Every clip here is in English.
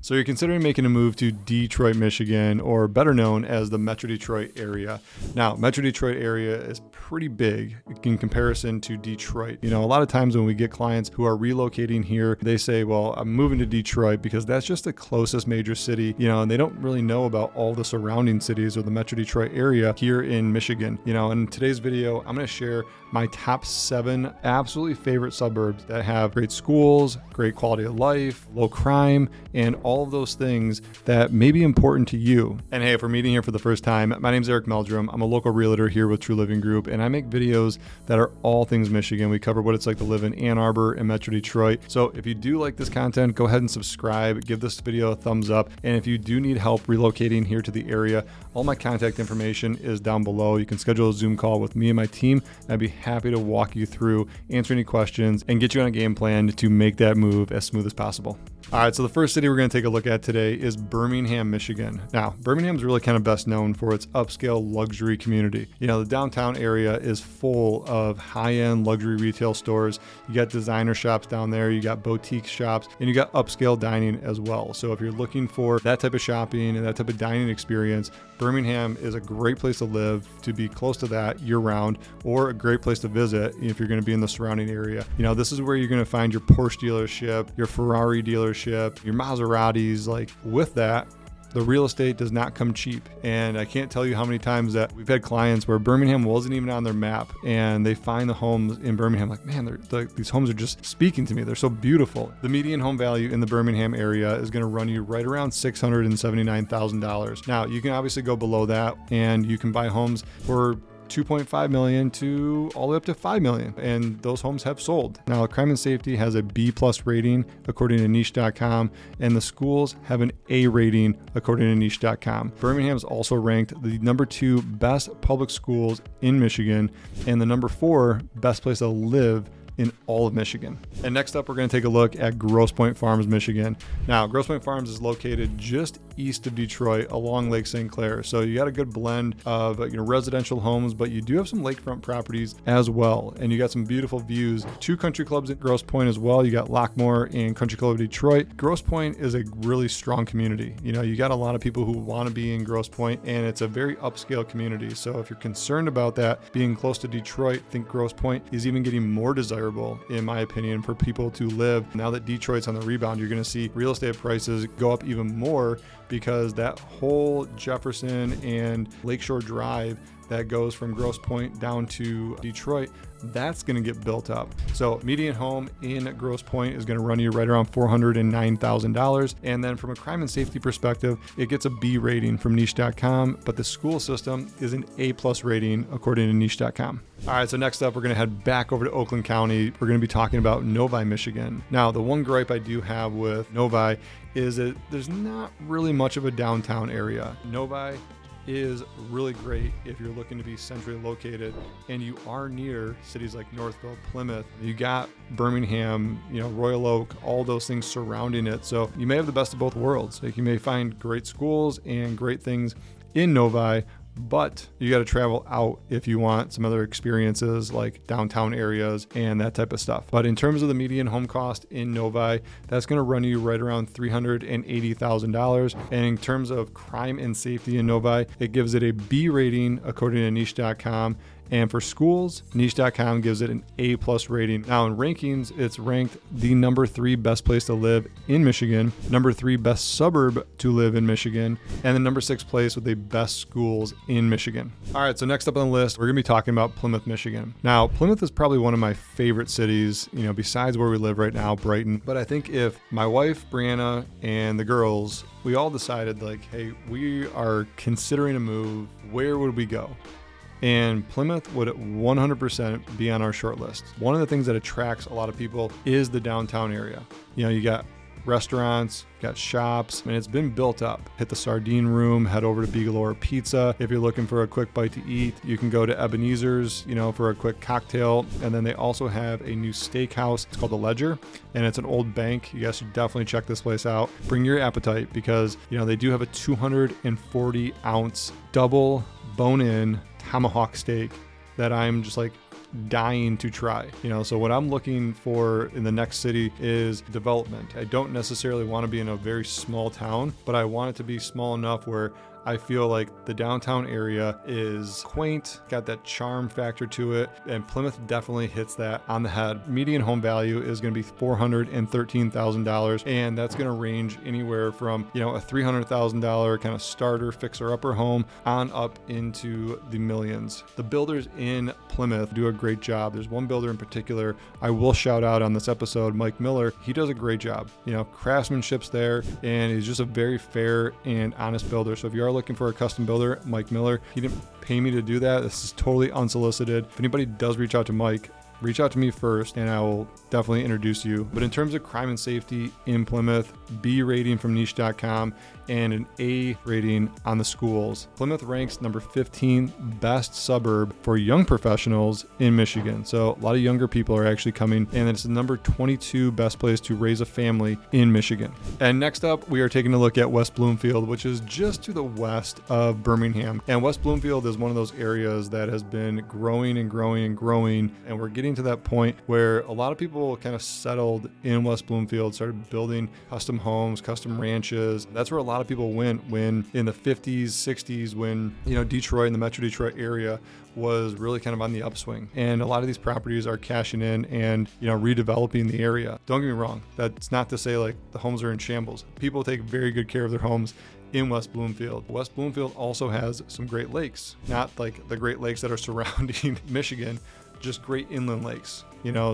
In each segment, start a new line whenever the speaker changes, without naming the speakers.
So you're considering making a move to Detroit, Michigan, or better known as the Metro Detroit area. Now, Metro Detroit area is pretty big in comparison to Detroit. You know, a lot of times when we get clients who are relocating here, they say, well, I'm moving to Detroit because that's just the closest major city, you know, and they don't really know about all the surrounding cities or the Metro Detroit area here in Michigan. You know, in today's video, I'm going to share my top 7 absolutely favorite suburbs that have great schools, great quality of life, low crime, and all of those things that may be important to you. And hey, if we're meeting here for the first time, my name is Eric Meldrum. I'm a local realtor here with True Living Group, and I make videos that are all things Michigan. We cover what it's like to live in Ann Arbor and Metro Detroit. So if you do like this content, go ahead and subscribe, give this video a thumbs up. And if you do need help relocating here to the area, all my contact information is down below. You can schedule a Zoom call with me and my team. I'd be happy to walk you through, answer any questions, and get you on a game plan to make that move as smooth as possible. All right, so the first city we're going to take a look at today is Birmingham, Michigan. Now, Birmingham is really kind of best known for its upscale luxury community. You know, the downtown area is full of high-end luxury retail stores. You got designer shops down there, you got boutique shops, and you got upscale dining as well. So if you're looking for that type of shopping and that type of dining experience, Birmingham is a great place to live, to be close to that year-round, or a great place to visit if you're going to be in the surrounding area. You know, this is where you're going to find your Porsche dealership, your Ferrari dealership, your Maseratis. Like, with that, the real estate does not come cheap. And I can't tell you how many times that we've had clients where Birmingham wasn't even on their map, and they find the homes in Birmingham like, man, these homes are just speaking to me. They're so beautiful. The median home value in the Birmingham area is going to run you right around $679,000. Now, you can obviously go below that, and you can buy homes for $2.5 million to all the way up to $5 million. And those homes have sold. Now, crime and safety has a B+ rating according to niche.com, and the schools have an A rating according to niche.com. Birmingham is also ranked the number 2 best public schools in Michigan and the number 4 best place to live in all of Michigan. And next up, we're going to take a look at Grosse Pointe Farms, Michigan. Now, Grosse Pointe Farms is located just east of Detroit along Lake St. Clair. So you got a good blend of residential homes, but you do have some lakefront properties as well. And you got some beautiful views. 2 country clubs at Grosse Pointe as well. You got Lockmore and Country Club of Detroit. Grosse Pointe is a really strong community. You know, you got a lot of people who want to be in Grosse Pointe, and it's a very upscale community. So if you're concerned about that being close to Detroit, I think Grosse Pointe is even getting more desirable, in my opinion, for people to live. Now that Detroit's on the rebound, you're going to see real estate prices go up even more, because that whole Jefferson and Lakeshore Drive that goes from Grosse Pointe down to Detroit, that's going to get built up. So median home in Grosse Pointe is going to run you right around $409,000. And then from a crime and safety perspective, it gets a B rating from niche.com, but the school system is an A+ rating according to niche.com. All right, so next up, we're going to head back over to Oakland County. We're going to be talking about Novi, Michigan. Now, the one gripe I do have with Novi is that there's not really much of a downtown area. Novi is really great if you're looking to be centrally located and you are near cities like Northville, Plymouth. You got Birmingham, Royal Oak, all those things surrounding it. So you may have the best of both worlds. Like, you may find great schools and great things in Novi, but you got to travel out if you want some other experiences like downtown areas and that type of stuff. But in terms of the median home cost in Novi, that's going to run you right around $380,000. And in terms of crime and safety in Novi, it gives it a B rating according to niche.com. And for schools, niche.com gives it an A+ rating. Now, in rankings, it's ranked the number 3 best place to live in Michigan, number 3 best suburb to live in Michigan, and the number 6 place with the best schools in Michigan. All right, so next up on the list, we're going to be talking about Plymouth, Michigan. Now, Plymouth is probably one of my favorite cities, besides where we live right now, Brighton. But I think if my wife, Brianna, and the girls, we all decided, like, hey, we are considering a move, where would we go? And Plymouth would 100% be on our short list. One of the things that attracts a lot of people is the downtown area. You got restaurants, got shops, and it's been built up. Hit the Sardine Room, head over to Bigelow Pizza. If you're looking for a quick bite to eat, you can go to Ebenezer's, for a quick cocktail. And then they also have a new steakhouse. It's called The Ledger, and it's an old bank. You guys should definitely check this place out. Bring your appetite, because, they do have a 240 ounce double bone-in tomahawk steak that I'm just like dying to try. So what I'm looking for in the next city is development. I don't necessarily want to be in a very small town, but I want it to be small enough where I feel like the downtown area is quaint, got that charm factor to it, and Plymouth definitely hits that on the head. Median home value is going to be $413,000, and that's going to range anywhere from, a $300,000 kind of starter fixer-upper home on up into the millions. The builders in Plymouth do a great job. There's one builder in particular I will shout out on this episode, Mike Miller. He does a great job. Craftsmanship's there, and he's just a very fair and honest builder. So if you are looking for a custom builder, Mike Miller, he didn't pay me to do that. This is totally unsolicited. If anybody does reach out to Mike, reach out to me first and I will definitely introduce you. But in terms of crime and safety in Plymouth, B rating from niche.com and an A rating on the schools. Plymouth ranks number 15 best suburb for young professionals in Michigan. So a lot of younger people are actually coming, and it's the number 22 best place to raise a family in Michigan. And next up, we are taking a look at West Bloomfield, which is just to the west of Birmingham. And West Bloomfield is one of those areas that has been growing and growing and growing. And we're getting to that point where a lot of people kind of settled in West Bloomfield, started building custom homes, custom ranches. That's where a lot of people went when in the 50s, 60s, when, Detroit and the Metro Detroit area was really kind of on the upswing. And a lot of these properties are cashing in and, redeveloping the area. Don't get me wrong. That's not to say like the homes are in shambles. People take very good care of their homes in West Bloomfield. West Bloomfield also has some great lakes, not like the Great Lakes that are surrounding Michigan, just great inland lakes.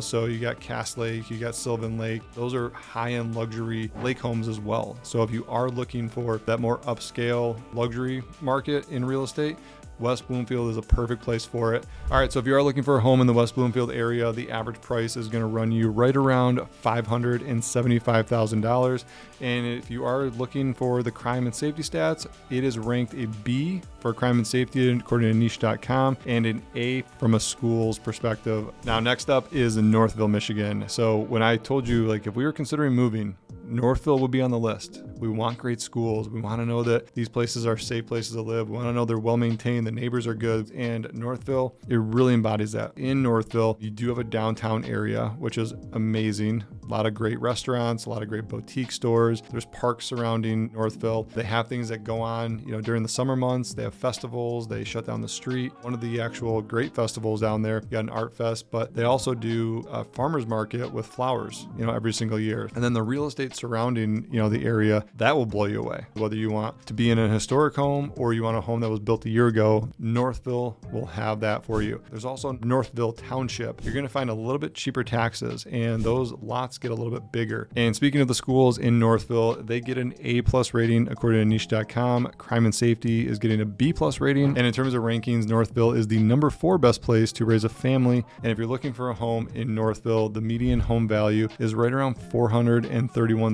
So you got Cass Lake, you got Sylvan Lake. Those are high-end luxury lake homes as well. So if you are looking for that more upscale luxury market in real estate, West Bloomfield is a perfect place for it. All right, so if you are looking for a home in the West Bloomfield area, the average price is going to run you right around $575,000. And if you are looking for the crime and safety stats, it is ranked a B for crime and safety according to niche.com and an A from a school's perspective. Now, next up is in Northville, Michigan. So when I told you, like, if we were considering moving, Northville would be on the list. We want great schools. We want to know that these places are safe places to live. We want to know they're well maintained, the neighbors are good. And Northville, it really embodies that. In Northville, you do have a downtown area, which is amazing. A lot of great restaurants, a lot of great boutique stores. There's parks surrounding Northville. They have things that go on, during the summer months. They have festivals. They shut down the street. One of the actual great festivals down there, you got an art fest, but they also do a farmer's market with flowers, every single year. And then the real estate surrounding, the area, that will blow you away. Whether you want to be in a historic home or you want a home that was built a year ago, Northville will have that for you. There's also Northville Township. You're going to find a little bit cheaper taxes and those lots get a little bit bigger. And speaking of the schools in Northville, they get an A+ rating according to niche.com. Crime and safety is getting a B+ rating. And in terms of rankings, Northville is the number 4 best place to raise a family. And if you're looking for a home in Northville, the median home value is right around $431,000.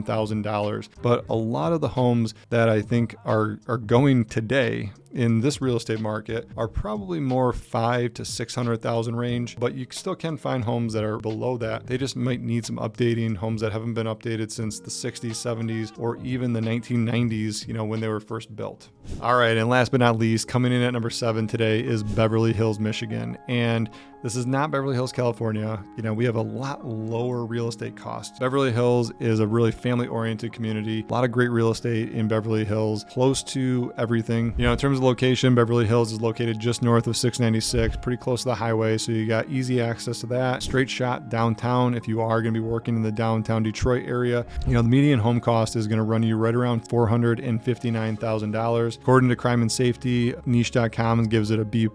But a lot of the homes that I think are going today in this real estate market are probably more 500,000 to 600,000 range, but you still can find homes that are below that. They just might need some updating, homes that haven't been updated since the 60s, 70s, or even the 1990s, when they were first built. All right, and last but not least, coming in at number 7 today is Beverly Hills, Michigan. And this is not Beverly Hills, California. We have a lot lower real estate costs. Beverly Hills is a really family-oriented community. A lot of great real estate in Beverly Hills, close to everything. In terms of location, Beverly Hills is located just north of 696, pretty close to the highway, so you got easy access to that. Straight shot downtown if you are going to be working in the downtown Detroit area. The median home cost is going to run you right around $459,000. According to crime and safety, niche.com gives it a B+,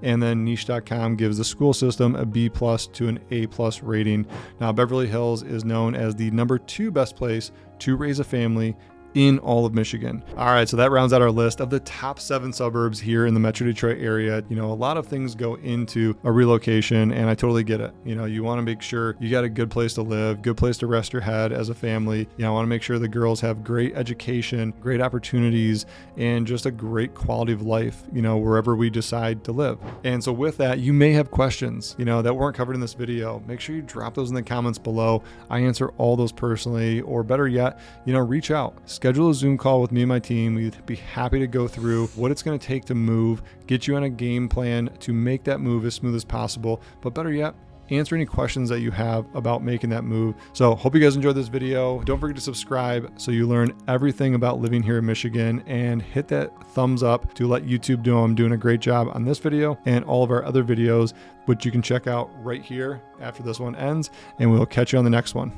and then niche.com gives the school system a B+ to an A+ rating. Now, Beverly Hills is known as the number 2 best place to raise a family in all of Michigan. All right, so that rounds out our list of the top 7 suburbs here in the Metro Detroit area. A lot of things go into a relocation, and I totally get it. You want to make sure you got a good place to live, good place to rest your head as a family. I want to make sure the girls have great education, great opportunities, and just a great quality of life, wherever we decide to live. And so with that, you may have questions, that weren't covered in this video. Make sure you drop those in the comments below. I answer all those personally, or better yet, reach out. schedule a Zoom call with me and my team. We'd be happy to go through what it's going to take to move, get you on a game plan to make that move as smooth as possible, but better yet, answer any questions that you have about making that move. So hope you guys enjoyed this video. Don't forget to subscribe so you learn everything about living here in Michigan, and hit that thumbs up to let YouTube know I'm doing a great job on this video and all of our other videos, which you can check out right here after this one ends, and we'll catch you on the next one.